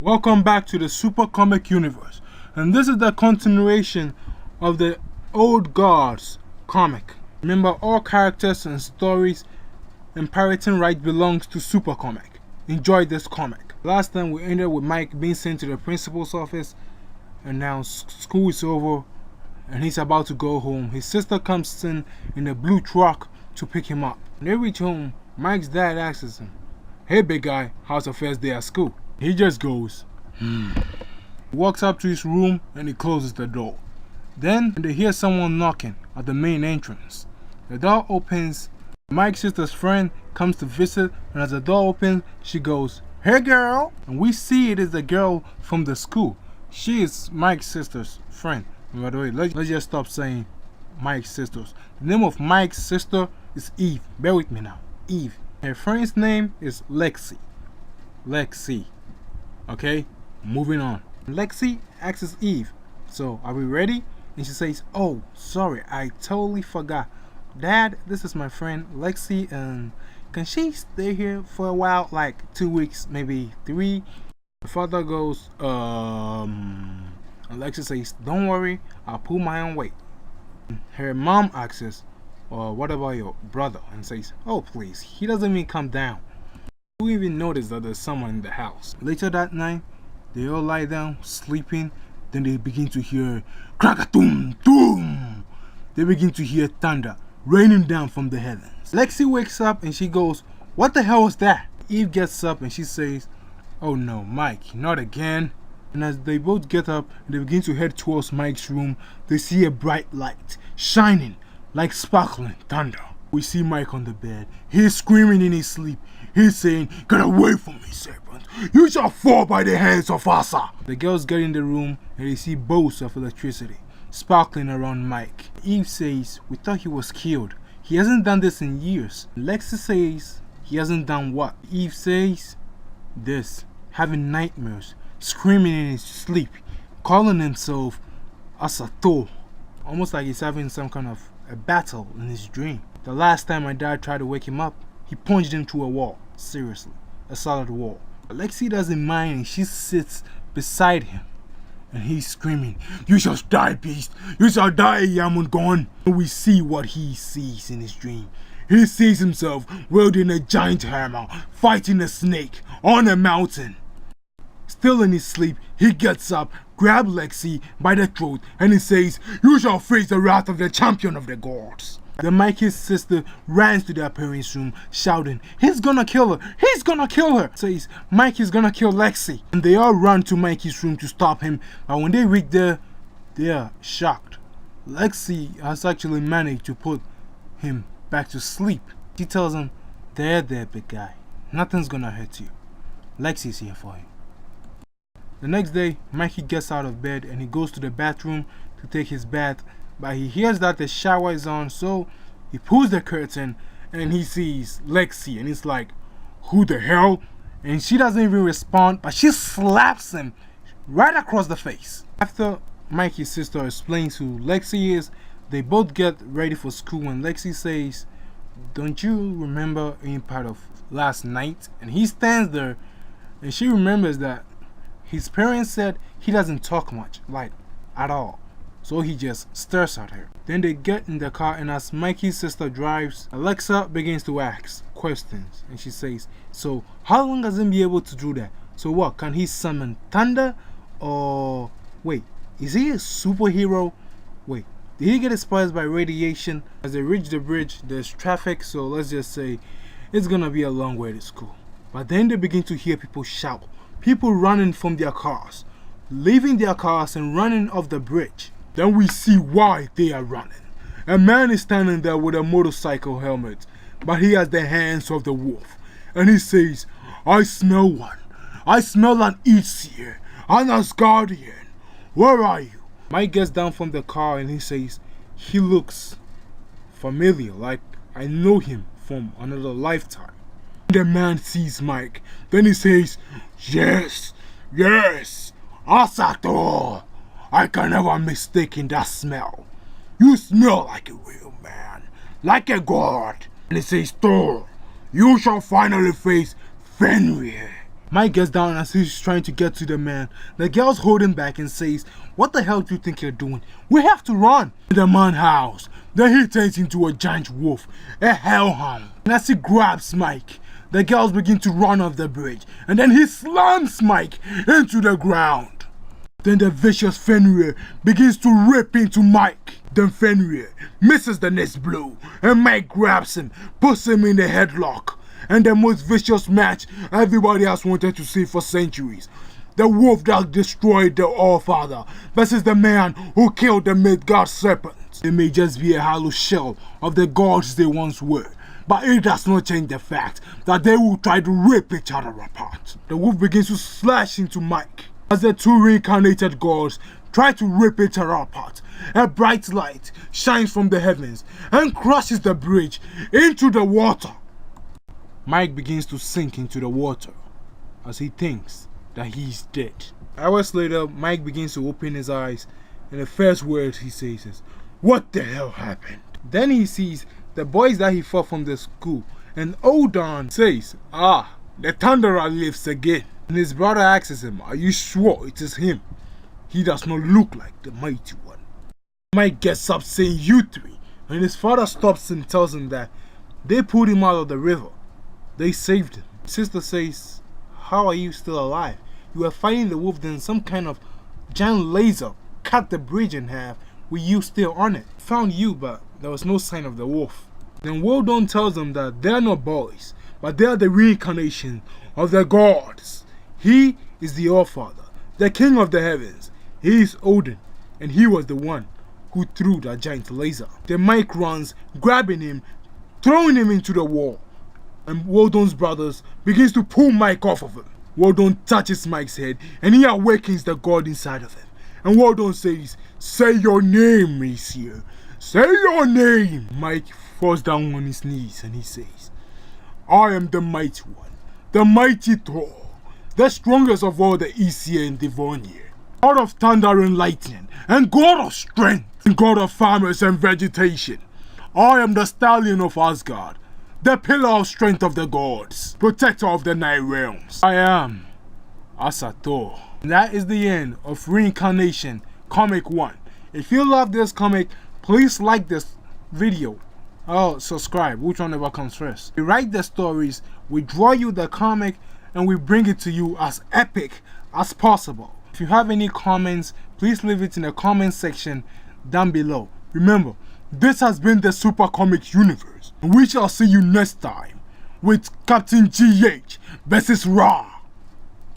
Welcome back to the Super Comic Universe, and this is the continuation of the Old Gods comic. Remember, all characters and stories and pirating right belongs to Super Comic. Enjoy this comic. Last time we ended with Mike being sent to the principal's office, and now school is over and he's about to go home. His sister comes in a blue truck to pick him up. When they reach home, Mike's dad asks him, "Hey big guy, how's the first day at school?" He just goes, He walks up to his room and he closes the door. Then they hear someone knocking at the main entrance. The door opens. Mike's sister's friend comes to visit, and as the door opens, she goes, "Hey girl!" And we see it is the girl from the school. She is Mike's sister's friend. And by the way, let's just stop saying Mike's sisters. The name of Mike's sister is Eve. Bear with me now. Eve. Her friend's name is Lexi. Lexi. Okay? Moving on. Lexi asks Eve, "So, are we ready?" And she says, "Oh, sorry, I totally forgot. Dad, this is my friend Lexi, and can she stay here for a while, like 2 weeks, maybe 3? The father goes, and Lexi says, "Don't worry, I'll pull my own weight." Her mom asks, "What about your brother?" And says, "Oh, please, he doesn't even come down." We even notice that there's someone in the house. Later that night, they all lie down, sleeping. Then they begin to hear crack-a-doom-doom. They begin to hear thunder raining down from the heavens. Lexi wakes up and she goes, "What the hell was that?" Eve gets up and she says, "Oh no, Mike, not again." And as they both get up and they begin to head towards Mike's room, they see a bright light shining like sparkling thunder. We see Mike on the bed. He's screaming in his sleep. He's saying, "Get away from me, serpent. You shall fall by the hands of Asa." The girls get in the room and they see bolts of electricity sparkling around Mike. Eve says, "We thought he was killed. He hasn't done this in years." Lexi says, "He hasn't done what?" Eve says, "This, having nightmares, screaming in his sleep, calling himself Asato, almost like he's having some kind of a battle in his dream. The last time my dad tried to wake him up, he punched him through a wall. Seriously, a solid wall." Lexi doesn't mind and she sits beside him. And he's screaming, "You shall die, beast! You shall die, Yamungon!" And we see what he sees in his dream. He sees himself wielding a giant hammer, fighting a snake on a mountain. Still in his sleep, he gets up, grabs Lexi by the throat, and he says, "You shall face the wrath of the champion of the gods." Then Mikey's sister runs to their parents' room, shouting, "He's gonna kill her! He's gonna kill her!" Says, "Mikey's gonna kill Lexi." And they all run to Mikey's room to stop him, but when they reach there, they are shocked. Lexi has actually managed to put him back to sleep. She tells him, there, big guy. Nothing's gonna hurt you. Lexi's here for you." The next day, Mikey gets out of bed and he goes to the bathroom to take his bath. But he hears that the shower is on, so he pulls the curtain and he sees Lexi and he's like, "Who the hell?" And she doesn't even respond, but she slaps him right across the face. After Mikey's sister explains who Lexi is, they both get ready for school and Lexi says, "Don't you remember any part of last night?" And he stands there and she remembers that his parents said he doesn't talk much, like at all. So he just stares at her. Then they get in the car and as Mikey's sister drives, Alexa begins to ask questions. And she says, "So how long has he been able to do that? So what, can he summon thunder? Or wait, is he a superhero? Wait, did he get exposed by radiation?" As they reach the bridge, there's traffic, so let's just say it's gonna be a long way to school. But then they begin to hear people shout. People running from their cars, leaving their cars and running off the bridge. Then we see why they are running. A man is standing there with a motorcycle helmet, but he has the hands of the wolf. And he says, "I smell one. I smell an Eatsier, an Asgardian. Where are you?" Mike gets down from the car and he says, "He looks familiar, like I know him from another lifetime." The man sees Mike. Then he says, Yes, Asato. I can never mistake that smell. You smell like a real man, like a god." And he says, "Thor, you shall finally face Fenrir." Mike gets down as he's trying to get to the man. The girl's holding back and says, "What the hell do you think you're doing? We have to run." The man howls. Then he turns into a giant wolf, a hellhound. And as he grabs Mike, the girls begin to run off the bridge. And then he slams Mike into the ground. Then the vicious Fenrir begins to rip into Mike. Then Fenrir misses the next blow. And Mike grabs him, puts him in the headlock. And the most vicious match everybody has wanted to see for centuries. The wolf that destroyed the All-Father versus the man who killed the Midgard serpent. It may just be a hollow shell of the gods they once were, but it does not change the fact that they will try to rip each other apart. The wolf begins to slash into Mike. As the two reincarnated gods try to rip each other apart, a bright light shines from the heavens and crushes the bridge into the water. Mike begins to sink into the water as he thinks that he's dead. Hours later, Mike begins to open his eyes, and the first words he says is, "What the hell happened?" Then he sees the boys that he fought from the school, and Odin says, "Ah, the Thunderer lives again." And his brother asks him, "Are you sure it is him? He does not look like the mighty one." Mike gets up saying, "You three," and his father stops and tells him that they pulled him out of the river. They saved him. His sister says, "How are you still alive? You were fighting the wolf, then some kind of giant laser cut the bridge in half with you still on it. Found you, but there was no sign of the wolf." Then Wodan tells them that they are not boys, but they are the reincarnation of the gods. He is the All-Father, the king of the heavens. He is Odin, and he was the one who threw that giant laser. Then Mike runs, grabbing him, throwing him into the wall. And Wodan's brothers begins to pull Mike off of him. Wodan touches Mike's head and he awakens the god inside of him. And Wodan says, "Say your name, Monsieur. Say your name." Mike falls down on his knees and he says, "I am the mighty one, the mighty Thor, the strongest of all the Aesir and Devonir, god of thunder and lightning, and god of strength, and god of farmers and vegetation. I am the stallion of Asgard, the pillar of strength of the gods, protector of the 9 realms. I am Asa Thor." And that is the end of Reincarnation Comic 1. If you love this comic, please like this video or subscribe, whichever comes first. We write the stories, we draw you the comic, and we bring it to you as epic as possible. If you have any comments, please leave it in the comment section down below. Remember, this has been the Super Comic Universe, and we shall see you next time with Captain GH versus Ra.